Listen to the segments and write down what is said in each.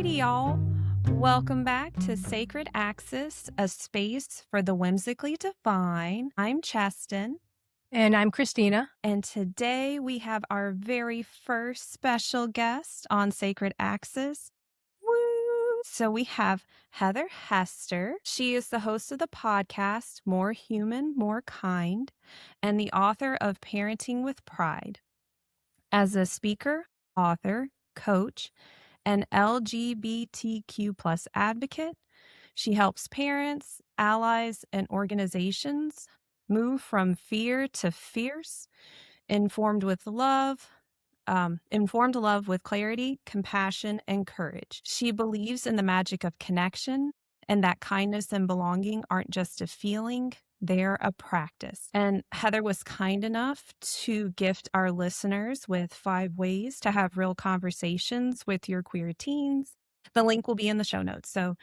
Alrighty, y'all. Welcome back to Sacred Axis, a space for the whimsically divine. I'm Cheston. And I'm Christina. And today we have our very first special guest on Sacred Axis. Woo! So we have Heather Hester. She is the host of the podcast, More Human, More Kind, and the author of Parenting with Pride. As a speaker, author, coach, and LGBTQ plus advocate, she helps parents, allies, and organizations move from fear to fierce, informed love with clarity, compassion, and courage. She believes in the magic of connection and that kindness and belonging aren't just a feeling, they're a practice. And Heather was kind enough to gift our listeners with 5 ways to have real conversations with your queer teens. The link will be in the show notes. So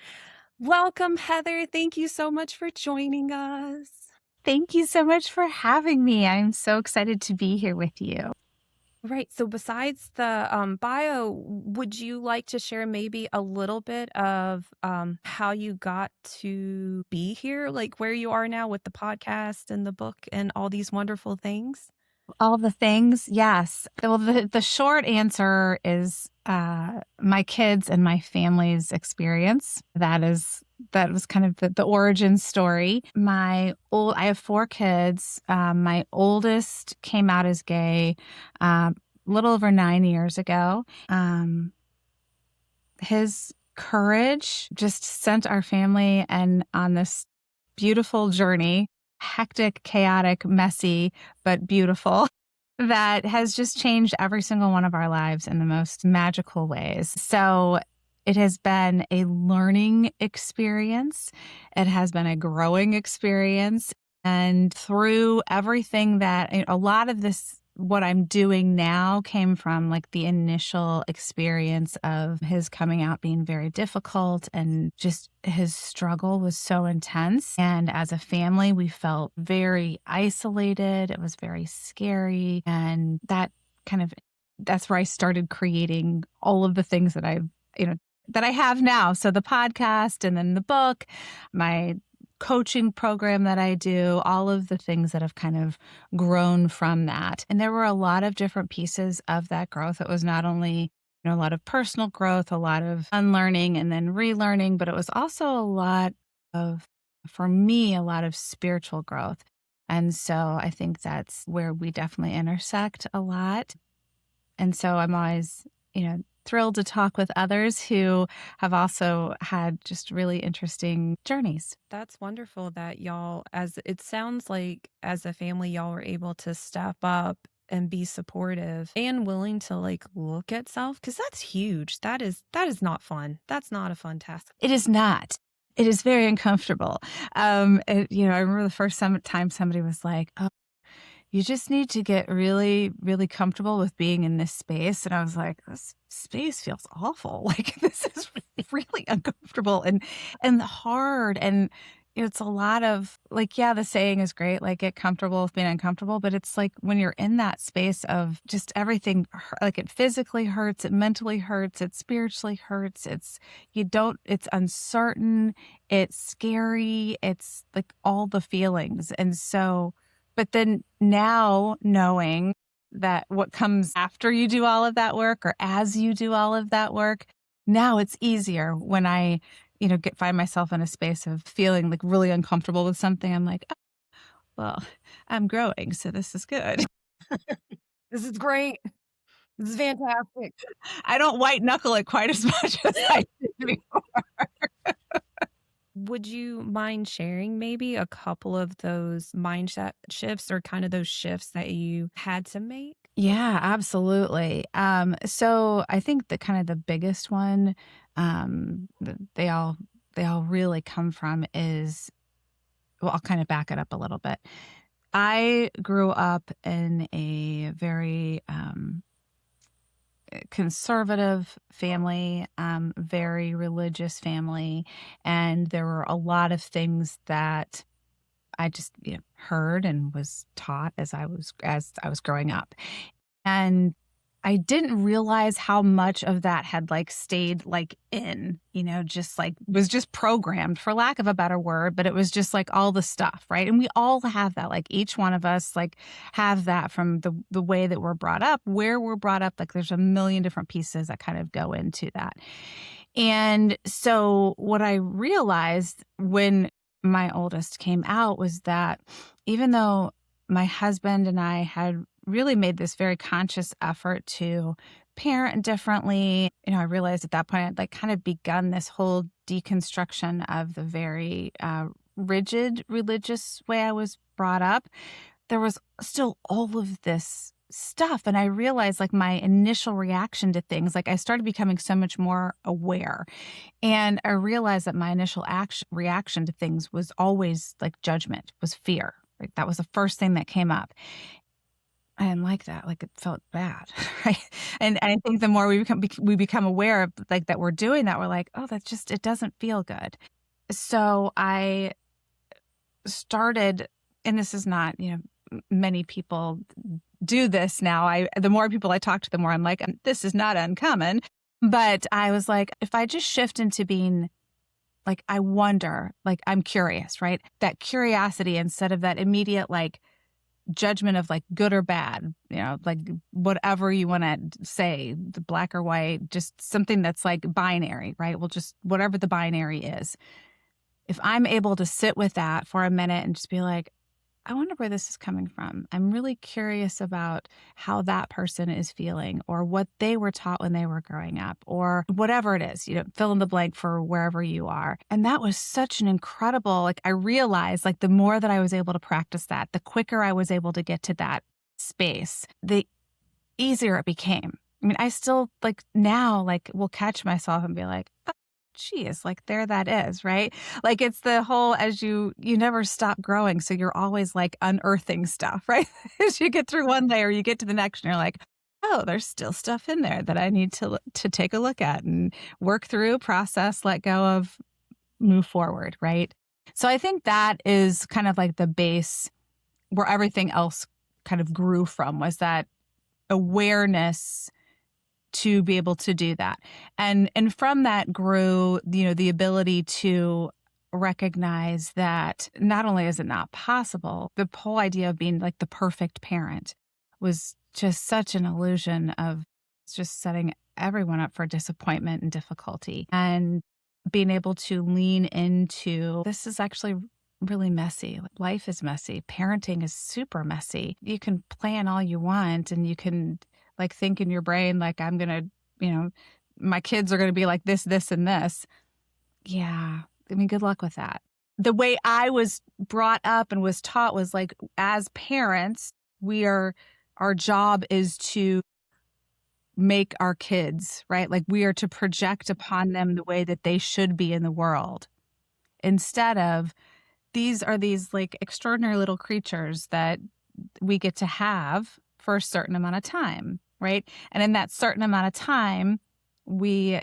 welcome, Heather. Thank you so much for joining us. Thank you so much for having me. I'm so excited to be here with you. Right. So besides the bio, would you like to share maybe a little bit of how you got to be here, like where you are now with the podcast and the book and all these wonderful things? All the things, yes. Well, the short answer is my kids and my family's experience. That was kind of the origin story. I have 4 kids. My oldest came out as gay a little over 9 years ago. His courage just sent our family on this beautiful journey, hectic, chaotic, messy, but beautiful, that has just changed every single one of our lives in the most magical ways. So it has been a learning experience. It has been a growing experience. And through everything that a lot of this, what I'm doing now came from like the initial experience of his coming out being very difficult, and just his struggle was so intense. And as a family, we felt very isolated. It was very scary. And that's where I started creating all of the things that that I have now. So the podcast, and then the book, my coaching program that I do, all of the things that have kind of grown from that. And there were a lot of different pieces of that growth. It was not only, a lot of personal growth, a lot of unlearning and then relearning, but it was also for me, a lot of spiritual growth. And so I think that's where we definitely intersect a lot. And so I'm always, thrilled to talk with others who have also had just really interesting journeys. That's wonderful that y'all, as it sounds like as a family, y'all were able to step up and be supportive and willing to like look at self, because that's huge. That is not fun. That's not a fun task. It is not. It is very uncomfortable. I remember the first time somebody was like, "Oh, you just need to get really, really comfortable with being in this space." And I was like, this space feels awful. Like, this is really uncomfortable and hard. And it's a lot of like, yeah, the saying is great, like get comfortable with being uncomfortable. But it's like when you're in that space of just everything, like it physically hurts, it mentally hurts, it spiritually hurts. It's uncertain, it's scary, it's like all the feelings. And so, but then now knowing that what comes after you do all of that work, or as you do all of that work, now it's easier when I, find myself in a space of feeling like really uncomfortable with something. I'm like, oh, well, I'm growing, so this is good. This is great. This is fantastic. I don't white knuckle it quite as much as I did before. Would you mind sharing maybe a couple of those mindset shifts, or kind of those shifts that you had to make? Yeah, absolutely. So I think the biggest one, that they all really come from is, well, I'll kind of back it up a little bit. I grew up in a very conservative family, very religious family, and there were a lot of things that I just heard and was taught as I was growing up. And I didn't realize how much of that had like stayed like in, just like was just programmed for lack of a better word, but it was just like all the stuff, right? And we all have that, like each one of us like have that from the way that we're brought up, where we're brought up, like there's a million different pieces that kind of go into that. And so what I realized when my oldest came out was that even though my husband and I had really made this very conscious effort to parent differently, I realized at that point I'd like kind of begun this whole deconstruction of the very rigid religious way I was brought up. There was still all of this stuff. And I realized like my initial reaction to things, like I started becoming so much more aware. And I realized that my initial reaction to things was always like judgment, was fear. Like that was the first thing that came up. I didn't like that. Like it felt bad, right? And I think the more we become aware of like that we're doing that, we're like, oh, it doesn't feel good. So I started, and this is not, many people do this now. The more people I talk to, the more I'm like, this is not uncommon. But I was like, if I just shift into being like, I wonder, like I'm curious, right? That curiosity instead of that immediate like judgment of like good or bad, like whatever you want to say, the black or white, just something that's like binary, right? Well, just whatever the binary is. If I'm able to sit with that for a minute and just be like, I wonder where this is coming from. I'm really curious about how that person is feeling or what they were taught when they were growing up or whatever it is, fill in the blank for wherever you are. And that was such an incredible, like I realized like the more that I was able to practice that, the quicker I was able to get to that space, the easier it became. I mean, I still like now, like will catch myself and be like, geez, like there that is, right? Like it's the whole, as you never stop growing. So you're always like unearthing stuff, right? As you get through one layer, you get to the next and you're like, oh, there's still stuff in there that I need to take a look at and work through, process, let go of, move forward, right? So I think that is kind of like the base where everything else kind of grew from, was that awareness to be able to do that. And from that grew, the ability to recognize that not only is it not possible, the whole idea of being like the perfect parent was just such an illusion of just setting everyone up for disappointment and difficulty. And being able to lean into, this is actually really messy. Life is messy. Parenting is super messy. You can plan all you want and you can like think in your brain, like I'm going to, my kids are going to be like this, this, and this. Yeah. I mean, good luck with that. The way I was brought up and was taught was like, as parents, our job is to make our kids, right? Like we are to project upon them the way that they should be in the world, instead of these are these like extraordinary little creatures that we get to have for a certain amount of time, right? And in that certain amount of time, we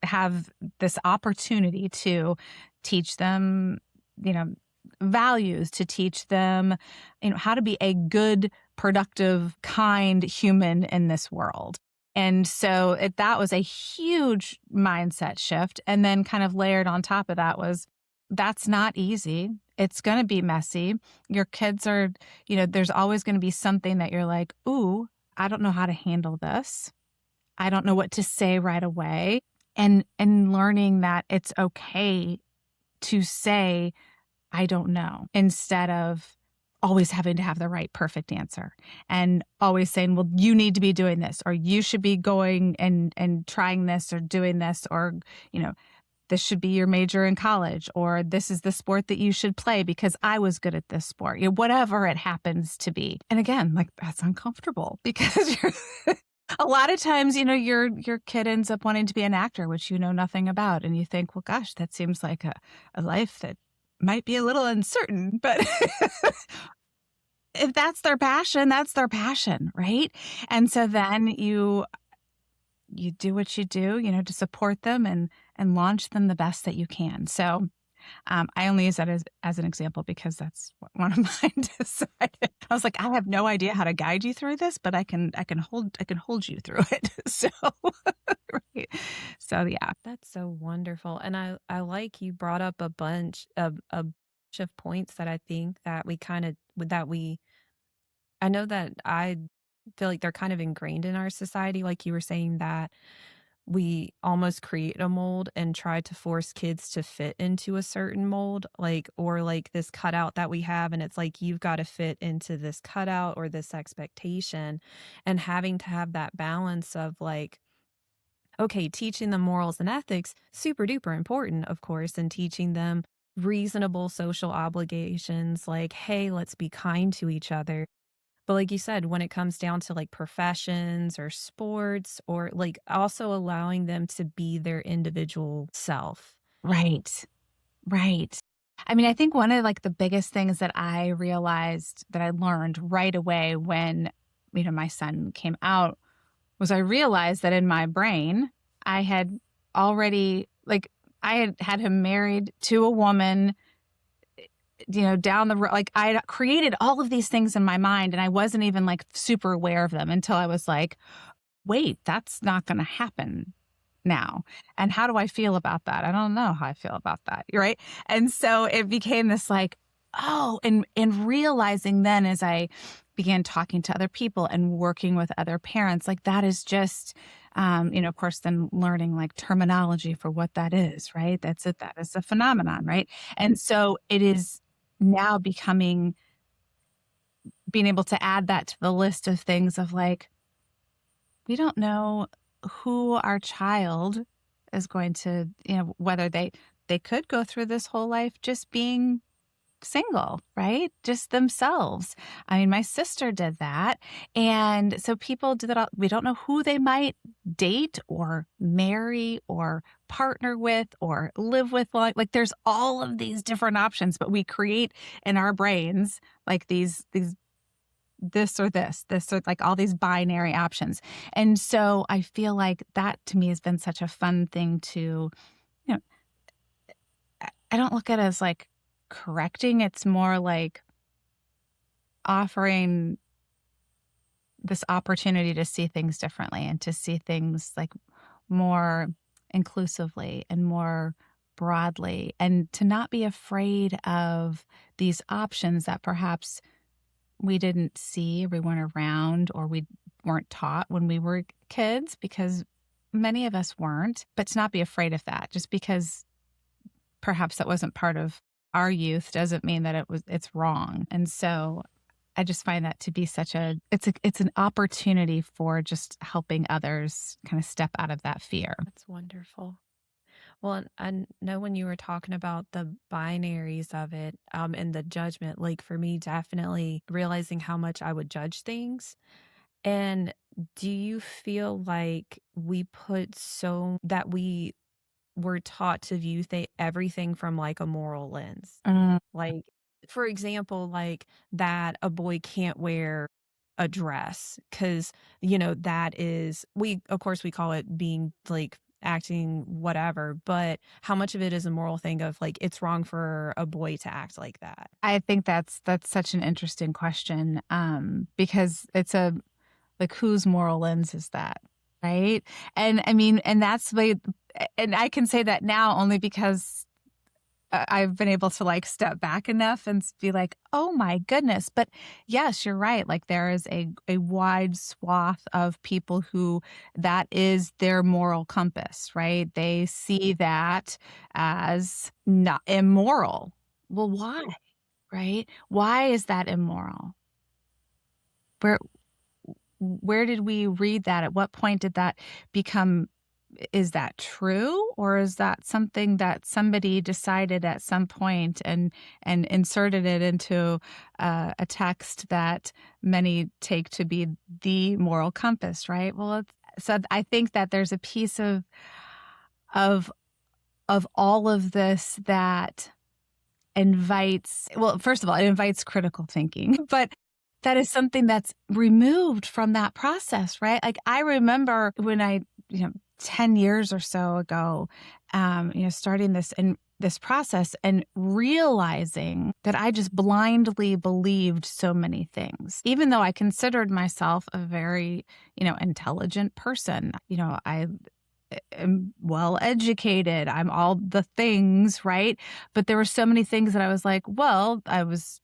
have this opportunity to teach them, values, to teach them, how to be a good, productive, kind human in this world. And so that was a huge mindset shift. And then kind of layered on top of that was, that's not easy. It's going to be messy. Your kids are, there's always going to be something that you're like, ooh, I don't know how to handle this. I don't know what to say right away. And learning that it's okay to say, I don't know, instead of always having to have the right perfect answer and always saying, well, you need to be doing this, or you should be going and trying this or doing this, or, this should be your major in college, or this is the sport that you should play because I was good at this sport, whatever it happens to be. And again, like that's uncomfortable because a lot of times, your kid ends up wanting to be an actor, which you know nothing about. And you think, well, gosh, that seems like a life that might be a little uncertain, but if that's their passion, that's their passion, right? And so then you do what you do, to support them and launch them the best that you can. So I only use that as an example because that's what one of mine decided. I was like, I have no idea how to guide you through this, but I can hold you through it. So, right. So yeah. That's so wonderful. And I like you brought up a bunch of points that I think that we kind of that we I know that I feel like they're kind of ingrained in our society, like you were saying that we almost create a mold and try to force kids to fit into a certain mold, like, or like this cutout that we have. And it's like, you've got to fit into this cutout or this expectation, and having to have that balance of like, okay, teaching them morals and ethics, super duper important, of course, and teaching them reasonable social obligations like, hey, let's be kind to each other. But like you said, when it comes down to like professions or sports, or like also allowing them to be their individual self. Right. Right. I mean, I think one of like the biggest things that I realized that I learned right away when, my son came out was I realized that in my brain, I had already like I had him married to a woman, down the road. Like I had created all of these things in my mind and I wasn't even like super aware of them until I was like, wait, that's not going to happen now. And how do I feel about that? I don't know how I feel about that. Right. And so it became this like, oh, and realizing then as I began talking to other people and working with other parents, like that is just, of course, then learning like terminology for what that is, right? That's it. That is a phenomenon, right? And so it is now being able to add that to the list of things of like, we don't know who our child is going to, whether they could go through this whole life just being single, right? Just themselves. I mean, my sister did that. And so people do that. We don't know who they might date or marry or partner with or live with. Like there's all of these different options, but we create in our brains like these this or this or like all these binary options. And so I feel like that to me has been such a fun thing to, you know, I don't look at it as like correcting. It's more like offering this opportunity to see things differently and to see things like more inclusively and more broadly, and to not be afraid of these options that perhaps we didn't see, or we weren't around, or we weren't taught when we were kids, because many of us weren't. But to not be afraid of that, just because perhaps that wasn't part of our youth, doesn't mean that it's wrong. And so I just find that to be it's an opportunity for just helping others kind of step out of that fear. That's wonderful. Well, and I know when you were talking about the binaries of it, and the judgment, like for me, definitely realizing how much I would judge things. And do you feel like we were taught to view everything from like a moral lens? Mm, Like, for example, like that a boy can't wear a dress because, that is, of course, we call it being like acting whatever, but how much of it is a moral thing of like it's wrong for a boy to act like that? I think that's such an interesting question, because it's like whose moral lens is that, right? And I mean, and that's like, and I can say that now only because I've been able to like step back enough and be like, oh my goodness. But yes, you're right. Like there is a wide swath of people who that is their moral compass, right? They see that as not immoral. Well, why? Right? Why is that immoral? Where where did we read that? At what point did that become, is that true, or is that something that somebody decided at some point and inserted it into a text that many take to be the moral compass, right? Well, so I think that there's a piece of of all of this that invites, well, first of all, it invites critical thinking, but that is something that's removed from that process, right? Like I remember when I, 10 years or so ago, starting this and this process and realizing that I just blindly believed so many things, even though I considered myself a very, intelligent person. I am well educated. I'm all the things, right? But there were so many things that I was like, well, that was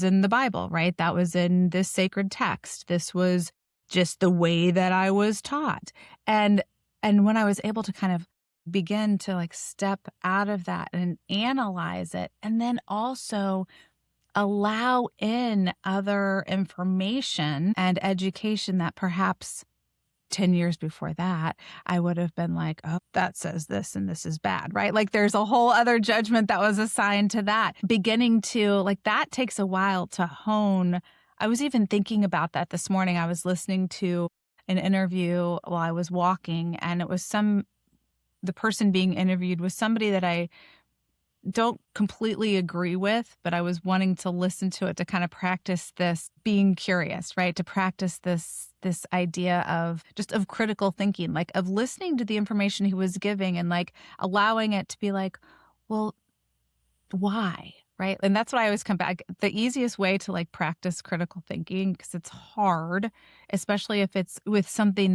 in the Bible, right? That was in this sacred text. This was just the way that I was taught. And when I was able to kind of begin to like step out of that and analyze it, and then also allow in other information and education that perhaps 10 years before that, I would have been like, oh, that says this and this is bad, right? Like there's a whole other judgment that was assigned to that. Beginning to like that takes a while to hone. I was even thinking about that this morning. I was listening to an interview while I was walking, and it was the person being interviewed was somebody that I don't completely agree with, but I was wanting to listen to it to kind of practice this being curious, right? To practice this idea of just of critical thinking, like of listening to the information he was giving and like allowing it to be like, well, why? Right. And that's why I always come back. The easiest way to like practice critical thinking, because it's hard, especially if it's with something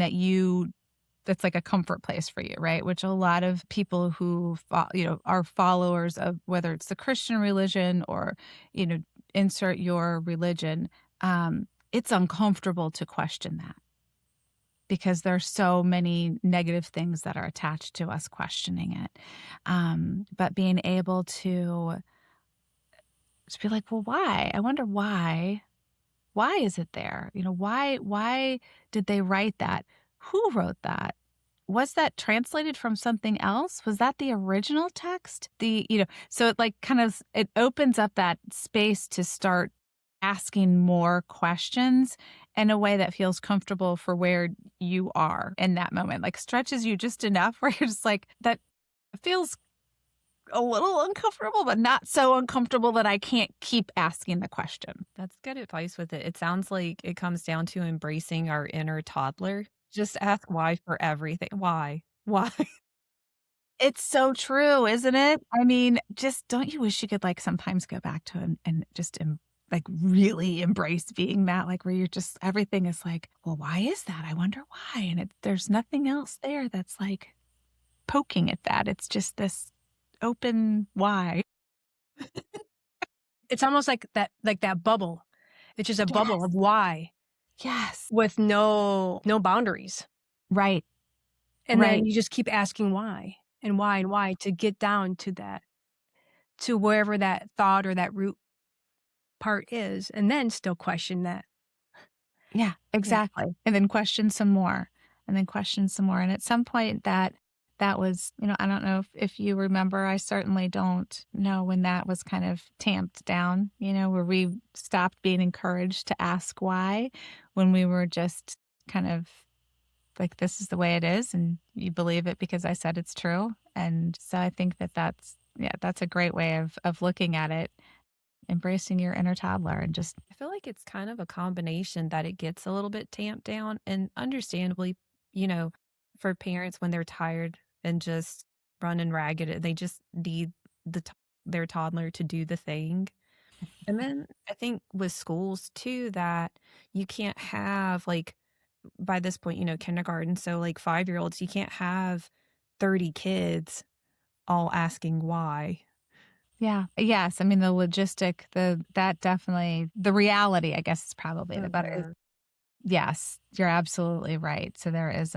that's like a comfort place for you, right? Which a lot of people who, are followers of whether it's the Christian religion or, insert your religion, it's uncomfortable to question that because there's so many negative things that are attached to us questioning it. But being able to just be like, well, why? I wonder why. Why is it there? Why did they write that? Who wrote that? Was that translated from something else? Was that the original text? So it like kind of, it opens up that space to start asking more questions in a way that feels comfortable for where you are in that moment, like stretches you just enough where you're just like, that feels a little uncomfortable, but not so uncomfortable that I can't keep asking the question. That's good advice with it. It sounds like it comes down to embracing our inner toddler. Just ask why for everything. Why? Why? It's so true, isn't it? I mean, just don't you wish you could like sometimes go back to and just like really embrace being that, like where you're just everything is like, well, why is that? I wonder why. And there's nothing else there that's like poking at that. It's just this open why. It's almost like that bubble. It's just a bubble Yes. of why Yes. with no boundaries. Right. And then Right. you just keep asking why and why to get down to that, to wherever that thought or that root part is, and then still question that. Yeah, Yeah. exactly. And then question some more and then question some more. And at some point that was, I don't know if you remember, I certainly don't know when that was kind of tamped down, where we stopped being encouraged to ask why, when we were just kind of like, this is the way it is. And you believe it because I said it's true. And so I think that's a great way of looking at it, embracing your inner toddler and just, I feel like it's kind of a combination that it gets a little bit tamped down and understandably, you know, for parents when they're tired and just running ragged, they just need their toddler to do the thing. And then I think with schools too that you can't have like by this point, kindergarten, so like 5-year-olds, you can't have 30 kids all asking why. yeah. Yes. I mean, that definitely, the reality, I guess is probably Oh, the better. yeah. Yes, you're absolutely right. So there is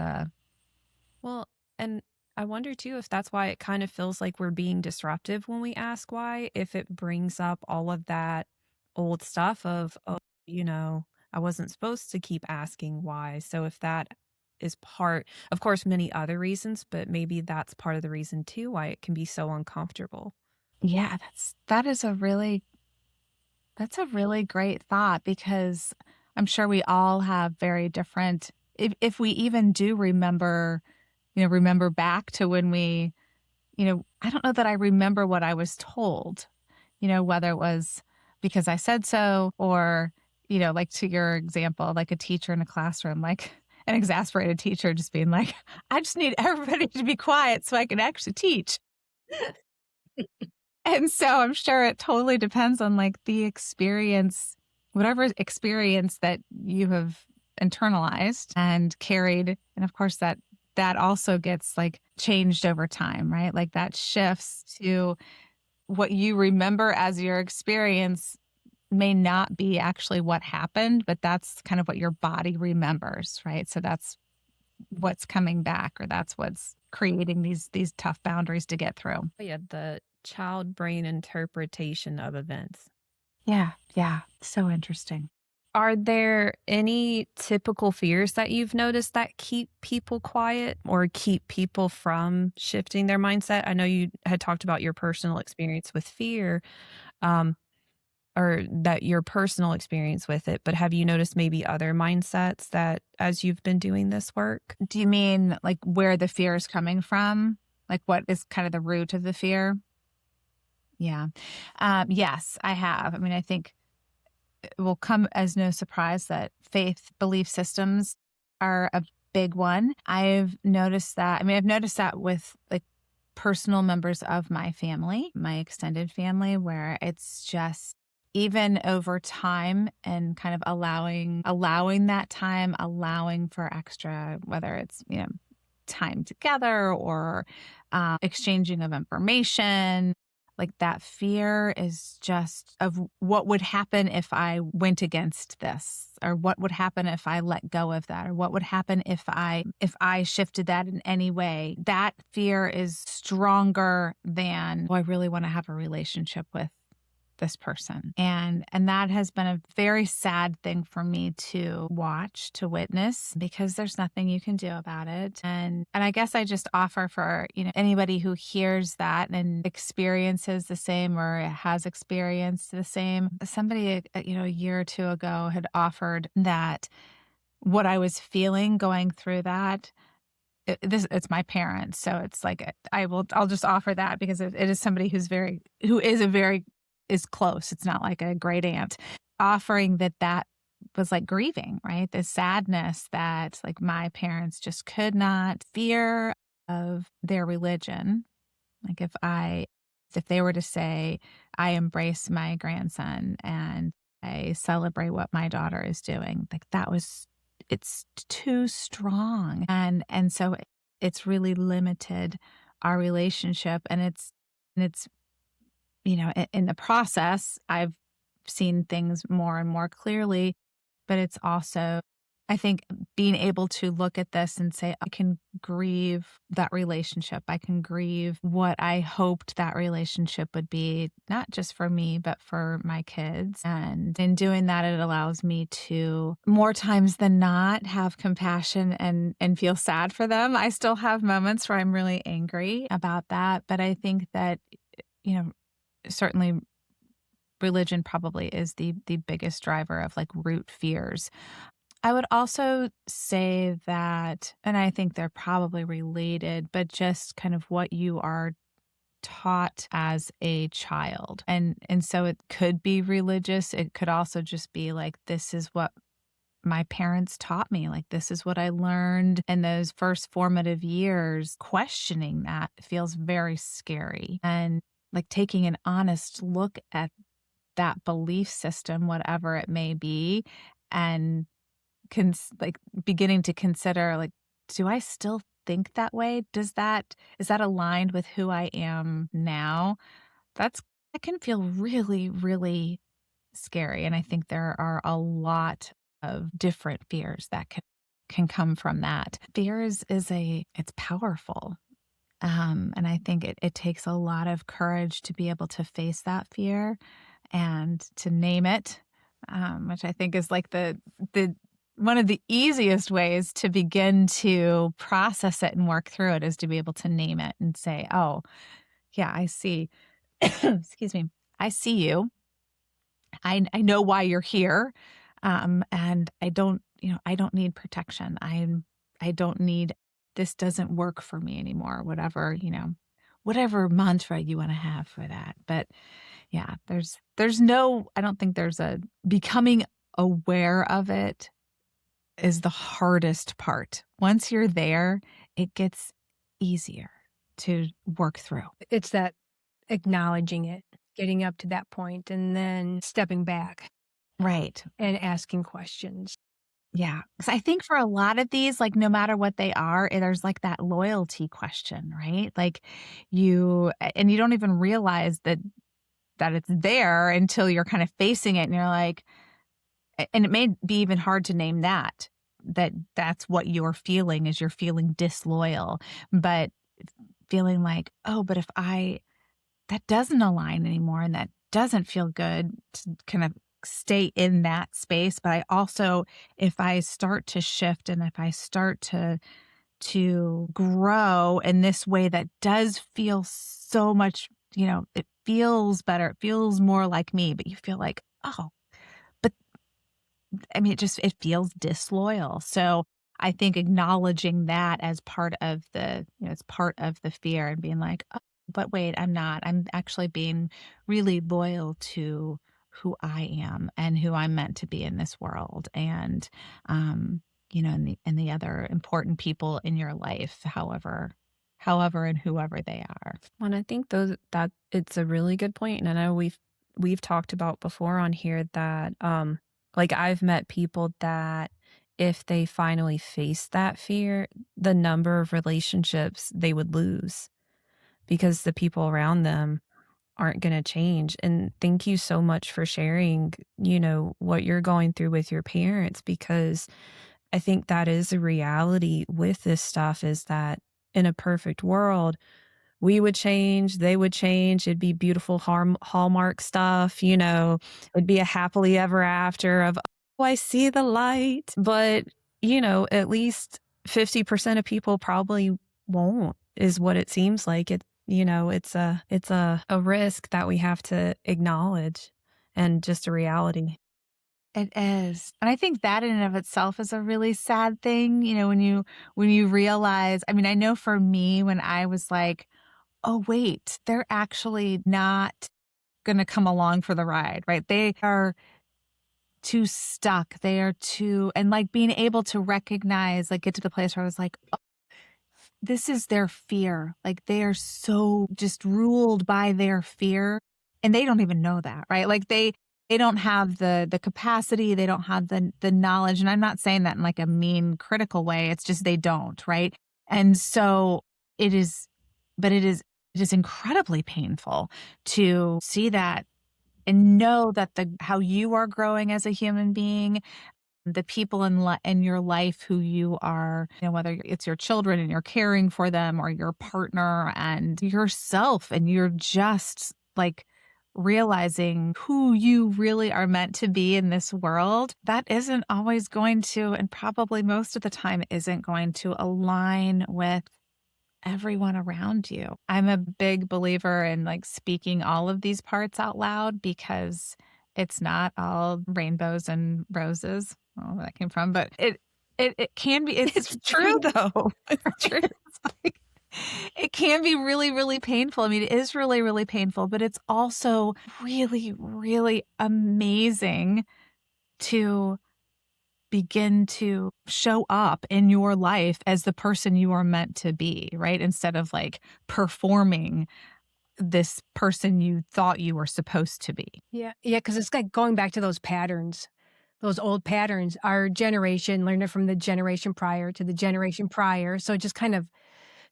Well, and I wonder too if that's why it kind of feels like we're being disruptive when we ask why, if it brings up all of that old stuff of, oh, I wasn't supposed to keep asking why. So if that is part, of course, many other reasons, but maybe that's part of the reason too why it can be so uncomfortable. yeah, that's a really great thought because I'm sure we all have very different, if we even do remember, remember back to when I don't know that I remember what I was told, whether it was because I said so or, like to your example, like a teacher in a classroom, like an exasperated teacher just being like, I just need everybody to be quiet so I can actually teach. And so I'm sure it totally depends on like the experience, whatever experience that you have internalized and carried. And of course that also gets like changed over time, right? Like that shifts to what you remember as your experience may not be actually what happened, but that's kind of what your body remembers, right? So that's what's coming back, or that's what's creating these tough boundaries to get through. Yeah, the child brain interpretation of events. Yeah, yeah. So interesting. Are there any typical fears that you've noticed that keep people quiet or keep people from shifting their mindset? I know you had talked about your personal experience with fear, um, or that your personal experience with it, but have you noticed maybe other mindsets that as you've been doing this work? Do you mean like where the fear is coming from? Like what is kind of the root of the fear? Yeah. Yes, I have. I mean, I think it will come as no surprise that faith belief systems are a big one. I've noticed that. I mean, I've noticed that with like personal members of my family, my extended family, where it's just even over time and kind of allowing that time, allowing for extra, whether it's, time together or exchanging of information. Like that fear is just of what would happen if I went against this, or what would happen if I let go of that, or what would happen if I shifted that in any way. That fear is stronger than, oh, I really want to have a relationship with this person. And that has been a very sad thing for me to watch, to witness, because there's nothing you can do about it. And I guess I just offer for, anybody who hears that and experiences the same or has experienced the same. Somebody, a year or two ago had offered that what I was feeling going through that, it's my parents. So it's like, I'll just offer that because it is somebody is close. It's not like a great aunt, offering that was like grieving, right? The sadness that like my parents just could not, fear of their religion. Like if they were to say, I embrace my grandson and I celebrate what my daughter is doing, like it's too strong. And so it's really limited our relationship. And it's, in the process, I've seen things more and more clearly, but it's also, I think, being able to look at this and say, I can grieve that relationship. I can grieve what I hoped that relationship would be, not just for me, but for my kids. And in doing that, it allows me to, more times than not, have compassion and feel sad for them. I still have moments where I'm really angry about that, but I think that, certainly religion probably is the biggest driver of like root fears. I would also say that, and I think they're probably related, but just kind of what you are taught as a child. And so it could be religious. It could also just be like, this is what my parents taught me. Like, this is what I learned in those first formative years. Questioning that feels very scary. And like taking an honest look at that belief system, whatever it may be, and like beginning to consider, like, do I still think that way? Is that aligned with who I am now? That can feel really, really scary. And I think there are a lot of different fears that can come from that. Fear it's powerful. And I think it takes a lot of courage to be able to face that fear and to name it, which I think is like the one of the easiest ways to begin to process it and work through it is to be able to name it and say, oh, yeah, I see. Excuse me. I see you. I know why you're here. And I don't need protection. I don't need, this doesn't work for me anymore, whatever mantra you want to have for that. But yeah, I don't think there's becoming aware of it is the hardest part. Once you're there, it gets easier to work through. It's that acknowledging it, getting up to that point, and then stepping back Right. and asking questions. Yeah. 'Cause I think for a lot of these, like, no matter what they are, there's like that loyalty question, right? Like and you don't even realize that it's there until you're kind of facing it and you're like, and it may be even hard to name that's what you're feeling is you're feeling disloyal, but feeling like, oh, but if that doesn't align anymore and that doesn't feel good to kind of stay in that space. But I also, if I start to shift and if I start to grow in this way that does feel so much, it feels better. It feels more like me, but you feel like, oh, but I mean, it feels disloyal. So I think acknowledging that as part of it's part of the fear and being like, oh, but wait, I'm not. I'm actually being really loyal to who I am and who I'm meant to be in this world. Um, and the other important people in your life, however and whoever they are. Well, and I think that it's a really good point, and I know we've talked about before on here that like I've met people that if they finally face that fear, the number of relationships they would lose because the people around them aren't going to change. And thank you so much for sharing, what you're going through with your parents, because I think that is a reality with this stuff is that in a perfect world, we would change, they would change. It'd be beautiful Hallmark stuff, it'd be a happily ever after of, oh, I see the light. But, at least 50% of people probably won't, is what it seems like. It's a risk that we have to acknowledge and just a reality. It is. And I think that in and of itself is a really sad thing, when you realize, I mean, I know for me when I was like, "Oh, wait, they're actually not gonna come along for the ride," right? They are too stuck. They are too and, like, being able to recognize, like, get to the place where I was like, this is their fear. Like, they are so just ruled by their fear, and they don't even know that, right? Like, they don't have the capacity, they don't have the knowledge, and I'm not saying that in, like, a mean, critical way, it's just they don't, right? And so it is it is incredibly painful to see that and know that how you are growing as a human being, the people in your life who you are, whether it's your children and you're caring for them or your partner and yourself, and you're just like realizing who you really are meant to be in this world, that isn't always going to, and probably most of the time isn't going to align with everyone around you. I'm a big believer in like speaking all of these parts out loud because it's not all rainbows and roses. I don't know where that came from, but it can be. It's true though. It's true. It's like, it can be really, really painful. I mean, it is really, really painful, but it's also really, really amazing to begin to show up in your life as the person you are meant to be, right? Instead of like performing this person you thought you were supposed to be. Yeah, yeah, because it's like going back to those patterns, those old patterns. Our generation learned it from the generation prior to the generation prior. So it just kind of,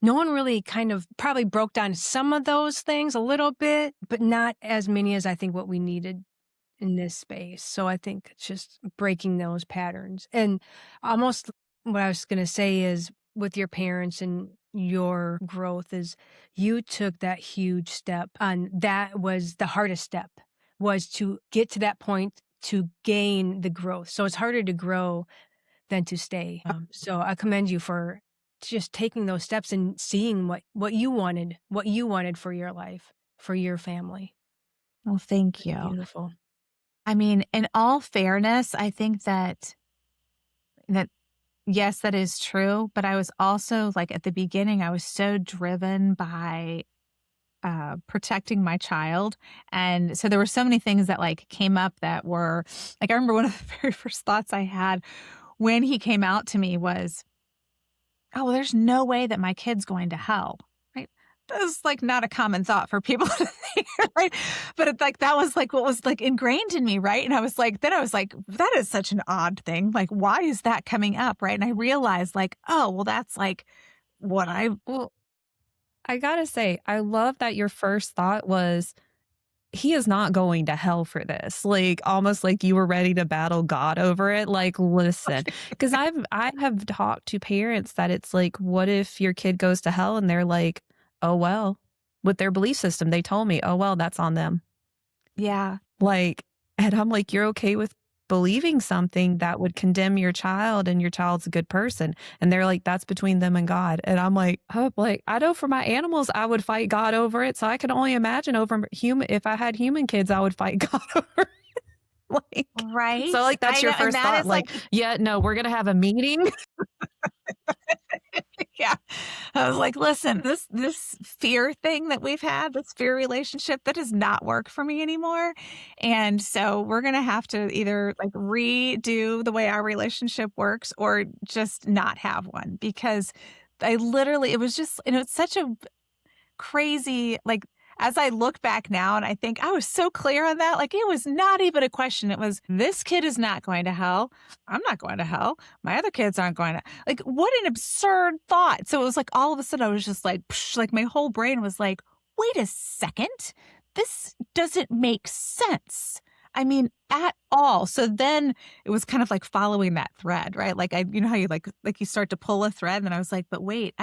no one really kind of probably broke down some of those things a little bit, but not as many as I think what we needed in this space. So I think it's just breaking those patterns. And almost what I was going to say is with your parents and your growth is you took that huge step on that was the hardest step was to get to that point to gain the growth. So it's harder to grow than to stay. So I commend you for just taking those steps and seeing what you wanted for your life, for your family. Well, thank you. Beautiful. I mean, in all fairness, I think that yes, that is true. But I was also like at the beginning, I was so driven by protecting my child. And so there were so many things that like came up that were like, I remember one of the very first thoughts I had when he came out to me was, oh, well, there's no way that my kid's going to hell, right? That's like not a common thought for people to think, right? But it's like that was like what was like ingrained in me, right? And I was like, that is such an odd thing. Like, why is that coming up, right? And I realized, like, oh, well, that's like what I Well, I gotta say, I love that your first thought was, he is not going to hell for this. Like, almost like you were ready to battle God over it. Like, listen, because I have talked to parents that it's like, what if your kid goes to hell and they're like, oh well, with their belief system, they told me, oh well, that's on them. yeah, Like, and I'm like, you're okay with believing something that would condemn your child and your child's a good person. And they're like, that's between them and God. And I'm like, oh, like, I know for my animals, I would fight God over it. So I can only imagine over human, if I had human kids, I would fight God over it. Like, right. so like, that's I know, your and first that thought. is like, Like, yeah, no, we're going to have a meeting. yeah. I was like, listen, this fear thing that we've had, this fear relationship, that does not work for me anymore. And so we're gonna have to either like redo the way our relationship works or just not have one because I literally it was just, it's such a crazy, like, as I look back now and I think I was so clear on that, like it was not even a question. It was, this kid is not going to hell. I'm not going to hell. My other kids aren't going to. Like, what an absurd thought. So it was like all of a sudden I was just like, psh, like my whole brain was like, wait a second. This doesn't make sense. I mean, at all. So then it was kind of like following that thread, right? Like how you like you start to pull a thread, and I was like, but wait,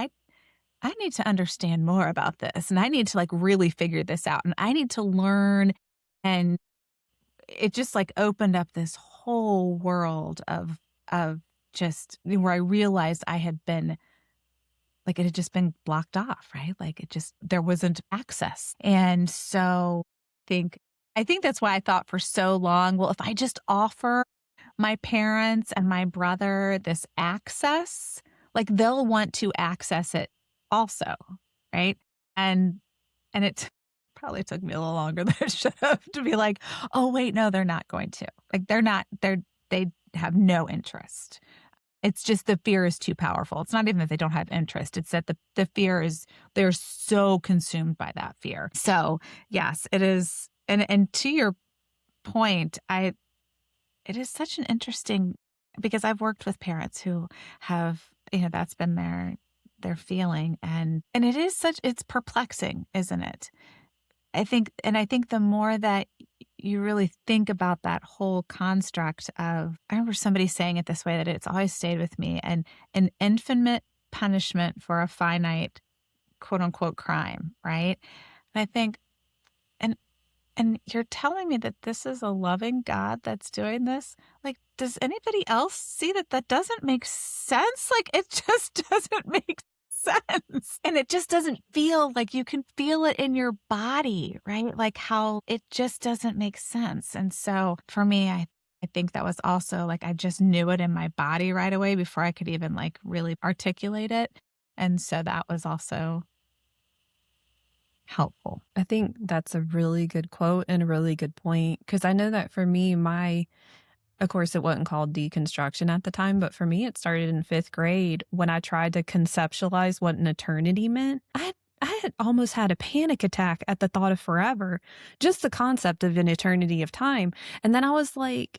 I need to understand more about this and I need to like really figure this out and I need to learn. And it just like opened up this whole world of just where I realized I had been like, it had just been blocked off, right? Like it just, there wasn't access. And so think, I think that's why I thought for so long, well, if I just offer my parents and my brother this access, like they'll want to access it also, right? And it probably took me a little longer than it should have to be like, oh wait, no, they're not going to. Like they have no interest. It's just the fear is too powerful. It's not even that they don't have interest. It's that the fear is, they're so consumed by that fear. So yes, it is. And to your point, it is such an interesting, because I've worked with parents who have, that's been their feeling, and it is it's perplexing, isn't it? I think the more that you really think about that whole construct of, I remember somebody saying it this way, that it's always stayed with me, and an infinite punishment for a finite quote unquote crime, right? And I think, and you're telling me that this is a loving God that's doing this? Like, does anybody else see that that doesn't make sense? Like, it just doesn't make sense. And it just doesn't feel like, you can feel it in your body, right? Like how it just doesn't make sense. And so for me, I think that was also like, I just knew it in my body right away before I could even like really articulate it. And so that was also helpful. I think that's a really good quote and a really good point. Cause I know that for me, of course, it wasn't called deconstruction at the time, but for me, it started in 5th grade when I tried to conceptualize what an eternity meant. I had almost had a panic attack at the thought of forever, just the concept of an eternity of time. And then I was like,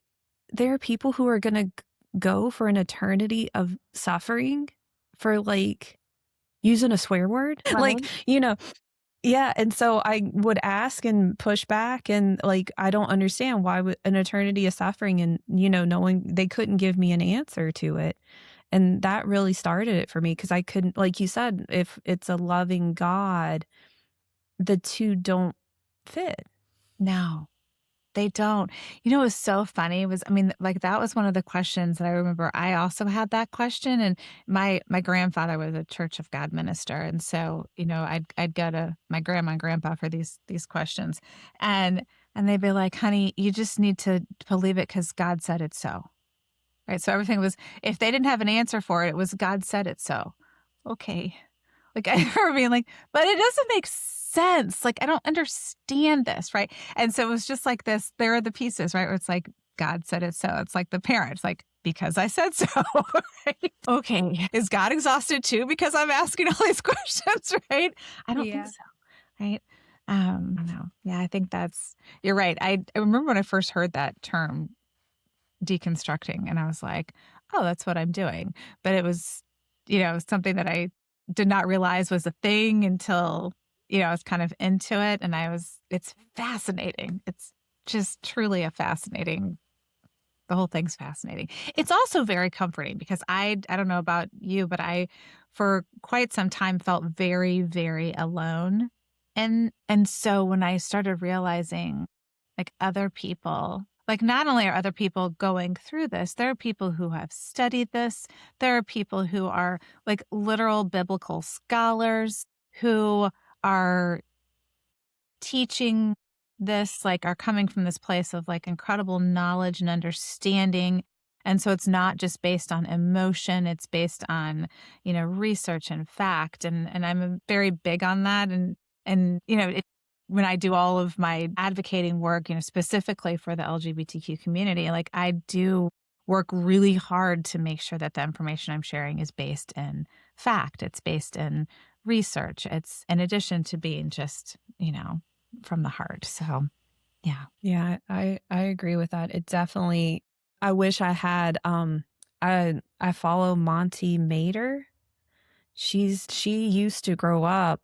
there are people who are going to go for an eternity of suffering for like using a swear word. Right. Like, yeah, and so I would ask and push back, and like, I don't understand why would an eternity of suffering, and knowing they couldn't give me an answer to it. And that really started it for me, because I couldn't, like you said, if it's a loving God, the two don't fit. No. They don't. It was so funny was, I mean, like that was one of the questions that I remember. I also had that question, and my grandfather was a Church of God minister, and so I'd go to my grandma and grandpa for these questions, and they'd be like, "Honey, you just need to believe it because God said it so." Right. So everything was, if they didn't have an answer for it, it was God said it so. Okay. Like I remember being like, but it doesn't make sense. Like I don't understand this, right? And so it was just like this. There are the pieces, right? Where it's like God said it so. It's like the parents, like because I said so. Right? Okay. Is God exhausted too because I'm asking all these questions, right? I don't think Yeah. so. Right. I don't know. Yeah, I think you're right. I remember when I first heard that term deconstructing and I was like, oh, that's what I'm doing. But it was, something that I did not realize was a thing until, I was kind of into it and it's fascinating. It's just truly the whole thing's fascinating. It's also very comforting because I don't know about you, but I, for quite some time, felt very, very alone. And so when I started realizing like other people, like not only are other people going through this, there are people who have studied this. There are people who are like literal biblical scholars who are teaching this, like are coming from this place of like incredible knowledge and understanding. And so it's not just based on emotion, it's based on, research and fact. And I'm very big on that. And, when I do all of my advocating work, specifically for the LGBTQ community, like I do work really hard to make sure that the information I'm sharing is based in fact. It's based in research. It's in addition to being just, from the heart. So, yeah. Yeah, I agree with that. It definitely I wish I had I follow Monty Mater. She used to grow up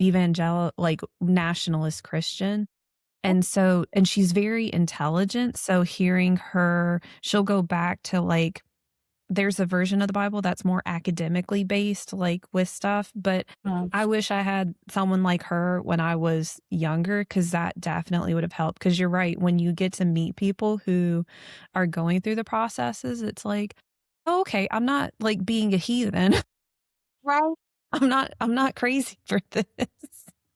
evangelical like nationalist Christian. And she's very intelligent, so hearing her, she'll go back to like there's a version of the Bible that's more academically based, like with stuff. But I wish I had someone like her when I was younger, because that definitely would have helped. Because you're right. When you get to meet people who are going through the processes, it's like, oh, okay, I'm not like being a heathen. Right. I'm not crazy for this.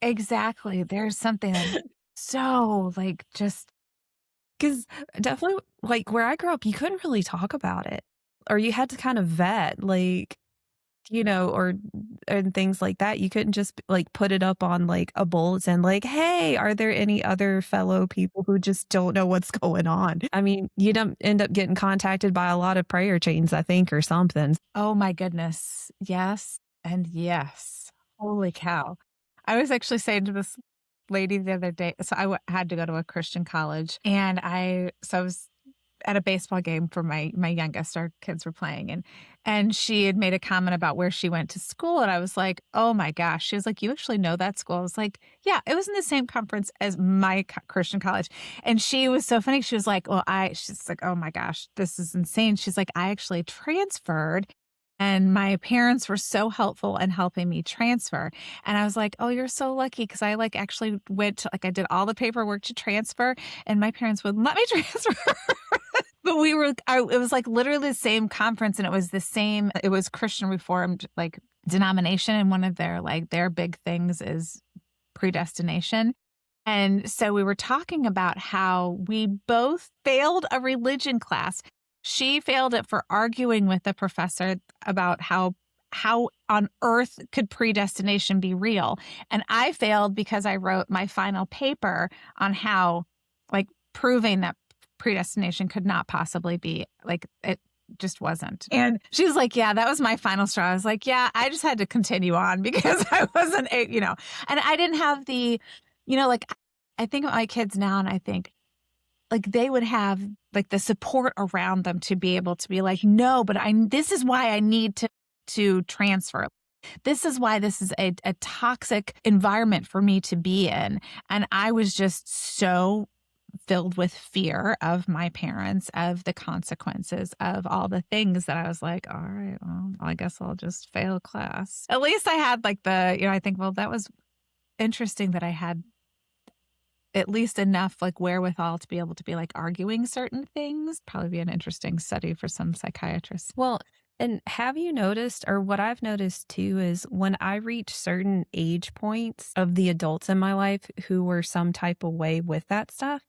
Exactly. There's something that so like just, Because definitely, like where I grew up, you couldn't really talk about it, or you had to kind of vet, like, or and things like that. You couldn't just like put it up on like a bulletin, like, "Hey, are there any other fellow people who just don't know what's going on?" I mean, you don't end up getting contacted by a lot of prayer chains, I think, or something. oh my goodness. Yes. And yes. Holy cow. I was actually saying to this lady the other day, so had to go to a Christian college and I was at a baseball game for my youngest. Our kids were playing, and she had made a comment about where she went to school, and I was like, "Oh my gosh!" She was like, "You actually know that school?" I was like, "Yeah, it was in the same conference as my Christian college." And she was so funny. She was like, "Well, she's like, oh my gosh, this is insane." She's like, "I actually transferred." And my parents were so helpful in helping me transfer. And I was like, "Oh, you're so lucky." Because I like actually went to, like, I did all the paperwork to transfer and my parents wouldn't let me transfer. But it was like literally the same conference and it was Christian Reformed like denomination. And one of their big things is predestination. And so we were talking about how we both failed a religion class. She failed it for arguing with the professor about how on earth could predestination be real. And I failed because I wrote my final paper on how like proving that predestination could not possibly be like it just wasn't. And she was like, "Yeah, that was my final straw." I was like, "Yeah, I just had to continue on because I wasn't, and I didn't have like I think of my kids now and I think like they would have like the support around them to be able to be like, "No, but this is why I need to transfer. This is why this is a toxic environment for me to be in." And I was just so filled with fear of my parents, of the consequences of all the things that I was like, all right, well, I guess I'll just fail class. At least I had like I think, well, that was interesting that I had at least enough like wherewithal to be able to be like arguing certain things. Probably be an interesting study for some psychiatrists. Well, and have you noticed, or what I've noticed too, is when I reach certain age points of the adults in my life who were some type of way with that stuff,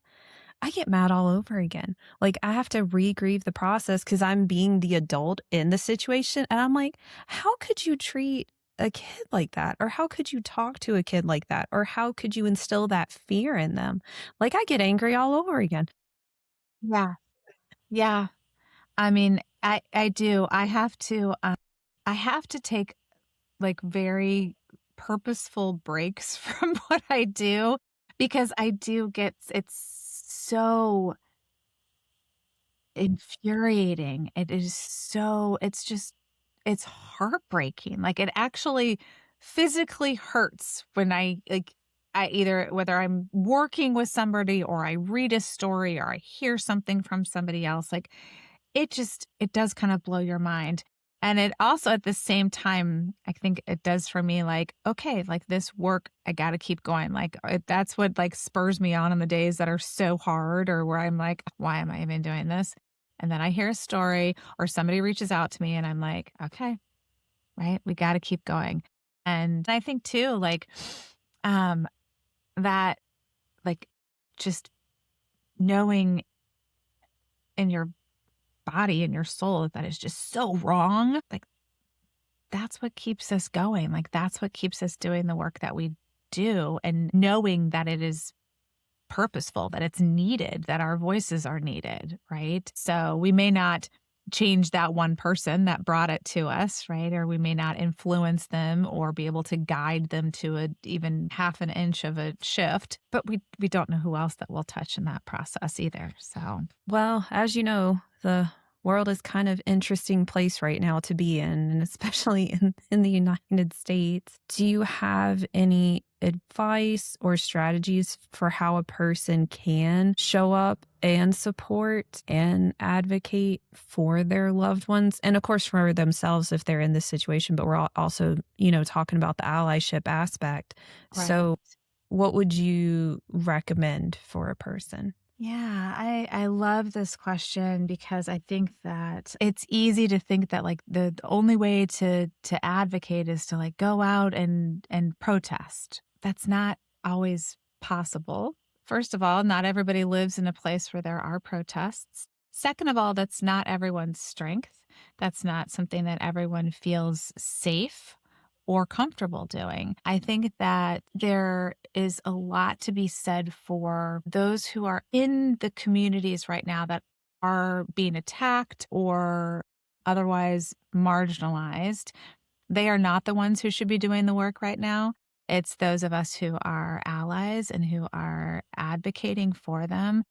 I get mad all over again. Like I have to re-grieve the process because I'm being the adult in the situation. And I'm like, how could you treat a kid like that? Or how could you talk to a kid like that? Or how could you instill that fear in them? Like I get angry all over again. Yeah. Yeah. I mean, I do. I have to take like very purposeful breaks from what I do because I do get it's so infuriating. It is so it's just it's heartbreaking. Like it actually physically hurts when I either whether I'm working with somebody or I read a story or I hear something from somebody else, like it does kind of blow your mind. And it also at the same time, I think it does for me like, okay, like this work, I got to keep going. Like that's what like spurs me on the days that are so hard or where I'm like, why am I even doing this? And then I hear a story or somebody reaches out to me and I'm like, okay, right, we got to keep going. And I think too, like, um, that like just knowing in your body and your soul that is just so wrong. Like that's what keeps us going. Like that's what keeps us doing the work that we do and knowing that it is purposeful, that it's needed, that our voices are needed, right? So we may not change that one person that brought it to us, right? Or we may not influence them or be able to guide them to a even half an inch of a shift, but we don't know who else that we'll touch in that process either. So, Well, as you know, the world is kind of interesting place right now to be in, and especially in the United States. Do you have any advice or strategies for how a person can show up and support and advocate for their loved ones? And of course, for themselves if they're in this situation, but we're also, talking about the allyship aspect. right. So, what would you recommend for a person? Yeah, I love this question because I think that it's easy to think that like the only way to advocate is to like go out and protest. That's not always possible. First of all, not everybody lives in a place where there are protests. Second of all, that's not everyone's strength. That's not something that everyone feels safe or comfortable doing. I think that there is a lot to be said for those who are in the communities right now that are being attacked or otherwise marginalized. They are not the ones who should be doing the work right now. It's those of us who are allies and who are advocating for them.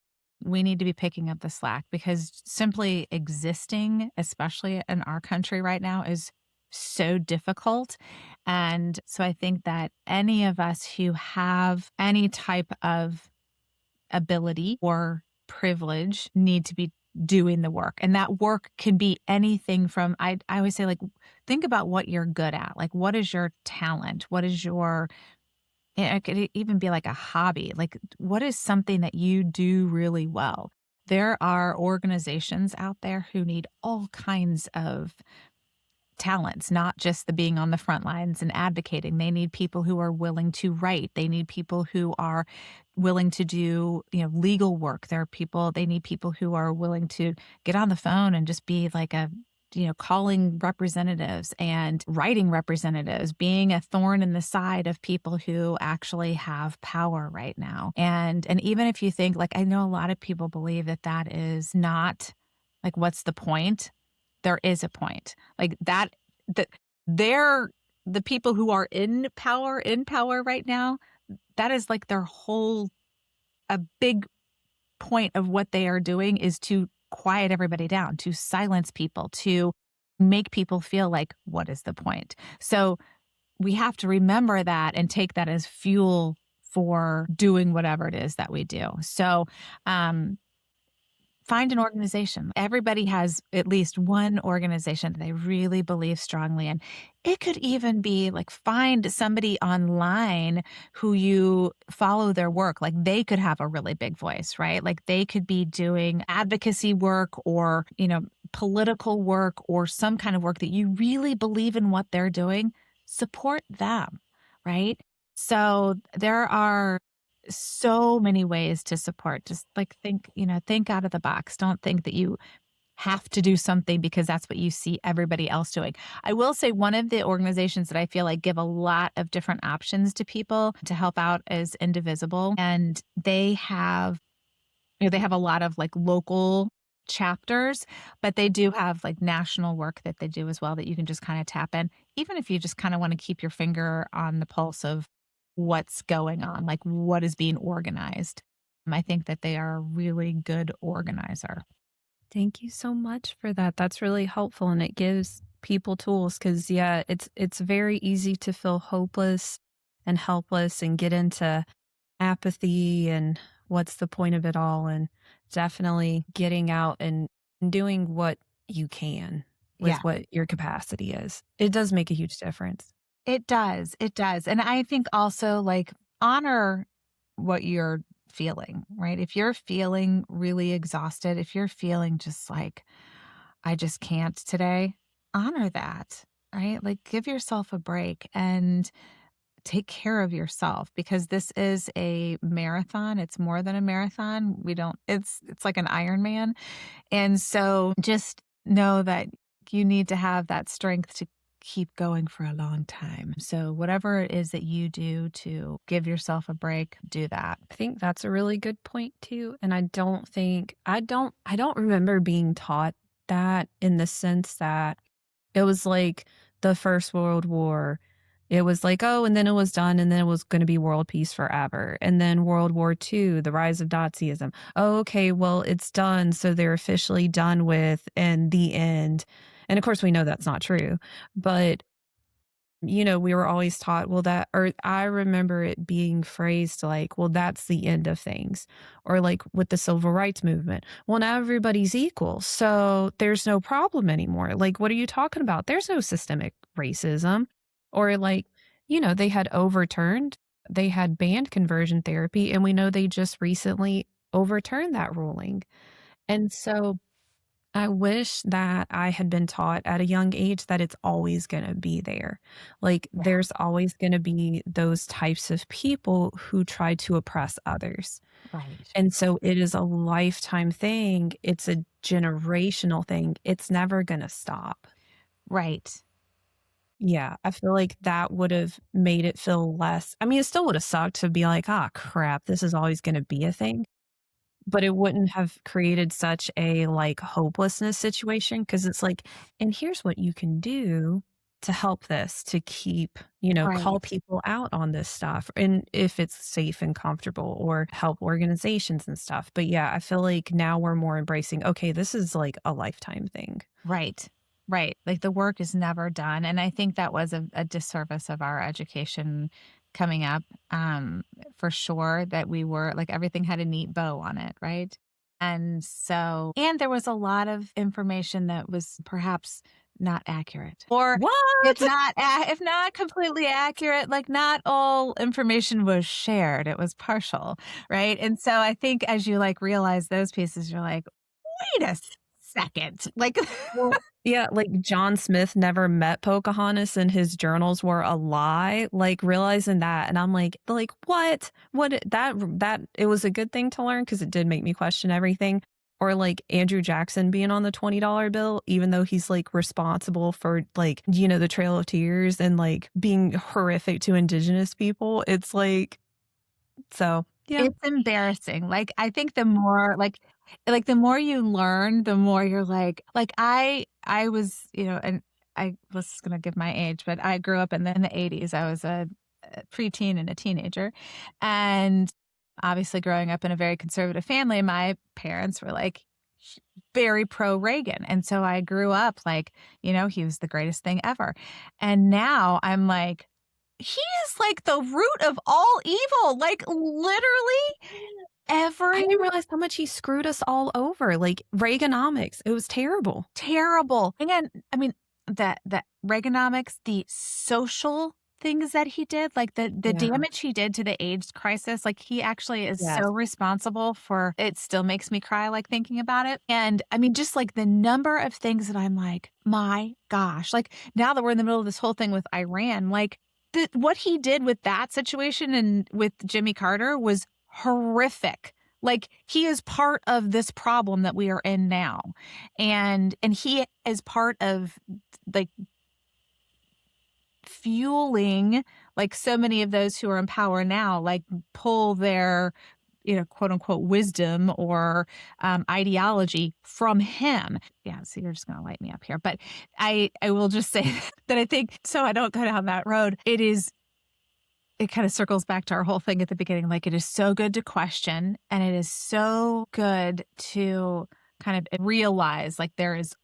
We need to be picking up the slack because simply existing, especially in our country right now, is so difficult. And so I think that any of us who have any type of ability or privilege need to be doing the work. And that work can be anything from I always say like think about what you're good at. Like what is your talent? What is your it could even be like a hobby. Like what is something that you do really well? There are organizations out there who need all kinds of talents, not just the being on the front lines and advocating. They need people who are willing to write. They need people who are willing to do, legal work. They need people who are willing to get on the phone and just be like calling representatives and writing representatives, being a thorn in the side of people who actually have power right now. And even if you think like, I know a lot of people believe that that is not like, what's the point? There is a point like that they're the people who are in power right now. That is like their whole, a big point of what they are doing is to quiet everybody down, to silence people, to make people feel like, what is the point? So we have to remember that and take that as fuel for doing whatever it is that we do. So, find an organization. Everybody has at least one organization that they really believe strongly in. It could even be like find somebody online who you follow their work. Like they could have a really big voice, right? Like they could be doing advocacy work or, political work or some kind of work that you really believe in what they're doing. Support them, right? So there are so many ways to support. Just like think out of the box. Don't think that you have to do something because that's what you see everybody else doing. I will say one of the organizations that I feel like give a lot of different options to people to help out is Indivisible. And they have a lot of like local chapters, but they do have like national work that they do as well that you can just kind of tap in, even if you just kind of want to keep your finger on the pulse of what's going on, like what is being organized. I think that they are a really good organizer. Thank you so much for that. That's really helpful and it gives people tools because yeah, it's very easy to feel hopeless and helpless and get into apathy and what's the point of it all and definitely getting out and doing what you can Yeah, with what your capacity is. It does make a huge difference. it does. It does. And I think also like honor what you're feeling, right? If you're feeling really exhausted, if you're feeling just like, I just can't today, honor that, right? Like give yourself a break and take care of yourself because this is a marathon. It's more than a marathon. We don't, it's like an Ironman. And so just know that you need to have that strength to keep going for a long time. So whatever it is that you do to give yourself a break, do that. I think that's a really good point too. And I don't think I don't remember being taught that in the sense that it was like the First World War. It was like, oh, and then it was done, and then it was going to be world peace forever. And then World War II, the rise of Nazism. Oh, okay, well, it's done. So they're officially done with, and the end. And of course, we know that's not true. But we were always taught, well, that, or I remember it being phrased like, well, that's the end of things. Or like with the civil rights movement, well, now everybody's equal. So there's no problem anymore. Like, what are you talking about? There's no systemic racism. Or like, they had banned conversion therapy. And we know they just recently overturned that ruling. And so I wish that I had been taught at a young age that it's always gonna be there. Like, Yeah. there's always gonna be those types of people who try to oppress others. Right. And so it is a lifetime thing. It's a generational thing. It's never gonna stop. Right. Yeah, I feel like that would've made it feel less I mean, it still would've sucked to be like, "Ah, crap, this is always gonna be a thing." But it wouldn't have created such a, like, hopelessness situation because it's like, "And here's what you can do to help this, to keep" call Right. people out on this stuff, and if it's safe and comfortable or help organizations and stuff. But, yeah, I feel like now we're more embracing, "Okay, this is, like, a lifetime thing." Right. Right. Like the work is never done. And I think that was a disservice of our education coming up, for sure, that we were like everything had a neat bow on it. Right. And so, and there was a lot of information that was perhaps not accurate or What? if not completely accurate, like not all information was shared. It was partial. Right. And so I think as you like realize those pieces, you're like, wait a second. Like, Well, yeah, like John Smith never met Pocahontas and his journals were a lie, like, realizing that, and I'm like, "What? That it was a good thing to learn because it did make me question everything." Or, like, Andrew Jackson being on the $20 bill, even though he's, like, responsible for, like, the Trail of Tears and, like, being horrific to indigenous people. It's like so, yeah. it's embarrassing. Like, I think the more the more you learn, the more you're like, I was, and I was gonna give my age, but I grew up in the '80s. I was a preteen and a teenager, and obviously growing up in a very conservative family, my parents were, like, very pro-Reagan, and so I grew up like, he was the greatest thing ever, and now I'm like, he is like the root of all evil, like literally I every didn't realize how much he screwed us all over, like, Reaganomics, it was terrible. terrible. Again, I mean, the Reaganomics, the social things that he did, like the Yeah. damage he did to the AIDS crisis, like he actually is so Yes. responsible for it still makes me cry like thinking about it. And I mean, just like the number of things that I'm like, my gosh, like now that we're in the middle of this whole thing with Iran, like what he did with that situation and with Jimmy Carter was horrific. Like he is part of this problem that we are in now. And he is part of like fueling like so many of those who are in power now, like pull their quote unquote wisdom or ideology from him. Yeah, so you're just going to light me up here. But I will just say that I think, so I don't go down that road, it kind of circles back to our whole thing at the beginning. Like, it is so good to question, and it is so good to kind of realize like there is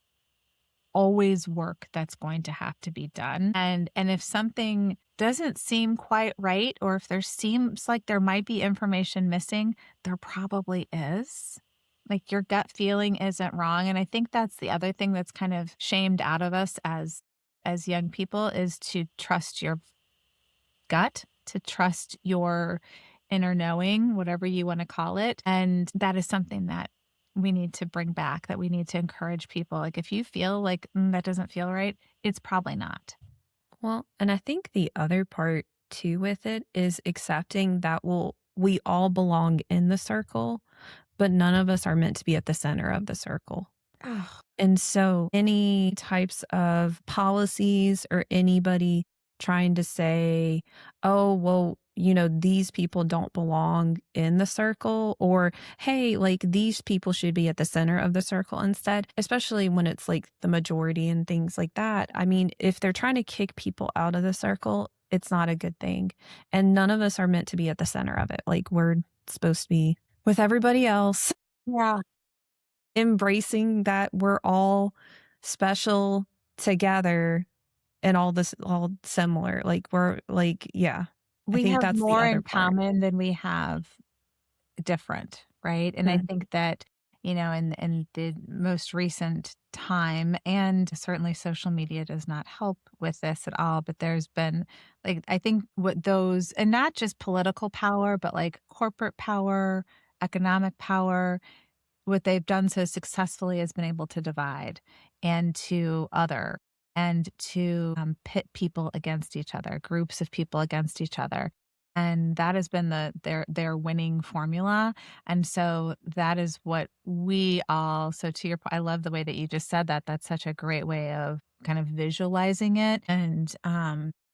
always work that's going to have to be done. And if something doesn't seem quite right, or if there seems like there might be information missing, there probably is. Like, your gut feeling isn't wrong. And I think that's the other thing that's kind of shamed out of us as young people, is to trust your gut, to trust your inner knowing, whatever you want to call it. And that is something that we need to bring back, that we need to encourage people. Like, if you feel like that doesn't feel right, it's probably not. Well, and I think the other part too with it is accepting that we all belong in the circle, but none of us are meant to be at the center of the circle. Oh, And so any types of policies or anybody trying to say, oh, well, these people don't belong in the circle, or hey, like these people should be at the center of the circle instead, especially when it's like the majority and things like that. I mean, if they're trying to kick people out of the circle, it's not a good thing. And none of us are meant to be at the center of it. Like, we're supposed to be with everybody else, yeah. embracing that we're all special together and all similar. Like, we're like, yeah, I We think have that's the more other in part. common than we have different, right? And I Mhm. think that, in the most recent time, and certainly social media does not help with this at all, but there's been, like, I think what those, and not just political power, but like corporate power, economic power, what they've done so successfully has been able to divide and to other, and to pit people against each other, groups of people against each other. And that has been their winning formula. And so that is what we all, so to your point, I love the way that you just said that. That's such a great way of kind of visualizing it. And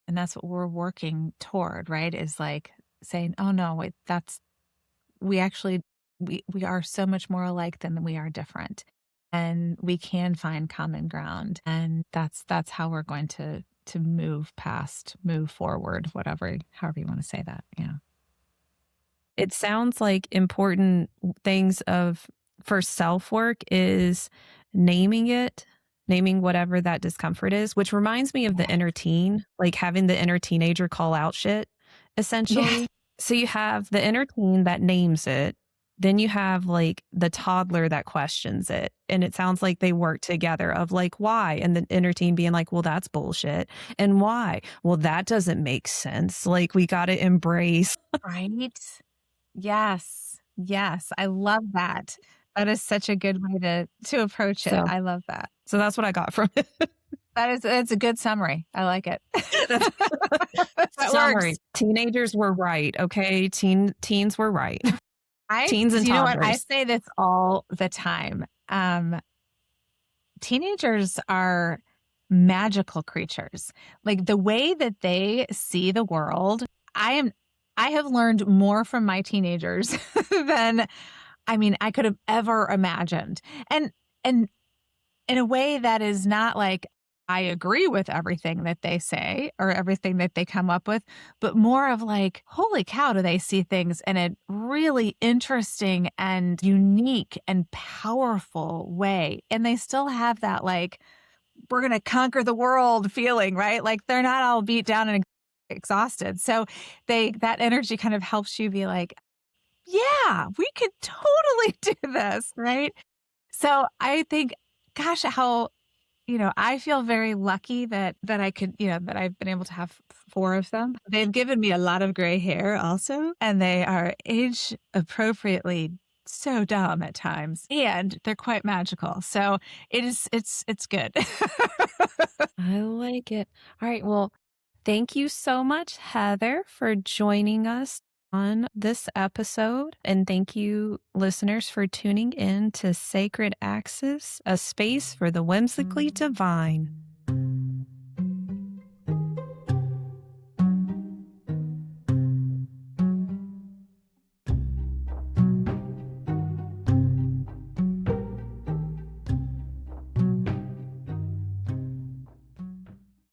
that's what we're working toward, right? Is like saying, oh no, wait, we actually, we are so much more alike than we are different, and we can find common ground. And that's how we're going to move forward, however you want to say that. Yeah. It sounds like important things for self work is naming it, naming whatever that discomfort is, which reminds me of the inner teen, like having the inner teenager call out shit, Yes. essentially. So you have the inner teen that names it. Then you have like the toddler that questions it. And it sounds like they work together of like, why? And the inner teen being like, well, that's bullshit. And why? Well, that doesn't make sense. Like, we got to embrace. Right. Yes. Yes. I love that. That is such a good way to approach it. So, I love that. so that's what I got from it. That's a good summary. I like it. That's That works. summary. Teenagers were right. Okay. Teens were right. Teens and You know what? I toddlers. say this all the time. Teenagers are magical creatures. Like, the way that they see the world, I have learned more from my teenagers than, I could have ever imagined. And in a way that is not like I agree with everything that they say or everything that they come up with, but more of like, holy cow, do they see things in a really interesting and unique and powerful way. And they still have that, like, we're going to conquer the world feeling, right? Like, they're not all beat down and exhausted. So that energy kind of helps you be like, yeah, we could totally do this, right? So I think, gosh, how, I feel very lucky that I could, that I've been able to have 4 of them. They've given me a lot of gray hair also, and they are age appropriately so dumb at times, and they're quite magical. So it's good. I like it. All right. Well, thank you so much, Heather, for joining us on this episode. And thank you, listeners, for tuning in to Sacred Axis, a space for the whimsically divine.